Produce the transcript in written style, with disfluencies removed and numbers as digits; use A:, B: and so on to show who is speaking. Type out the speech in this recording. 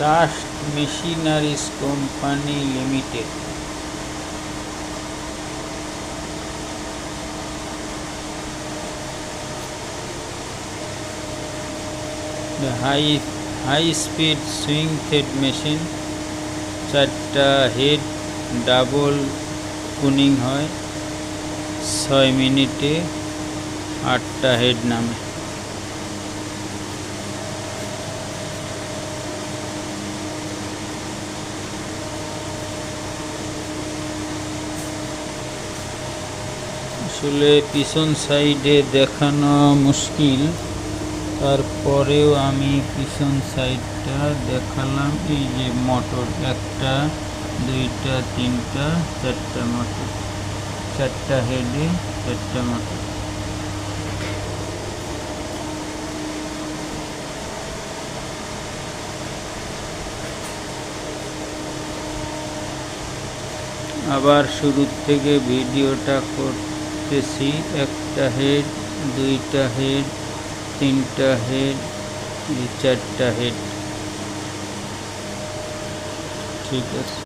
A: Trust Machineries Company Limited. The high speed swing fed machine, 4টা head double কুনিং হয়, 6 মিনিটে 8টা head নামে। আসলে পিছন সাইডে দেখানো মুশকিল, তারপরেও আমি পিছন সাইডটা দেখালাম। এই যে মোটর 1টা 2টা 3টা 4টা মোটর, 4টা হেডে 4টা মোটর। আবার শুরু থেকে ভিডিওটা করতেছি। 1টা হেড, 2টা হেড, 3টা হেড, 4টা হেড। ঠিক আছে।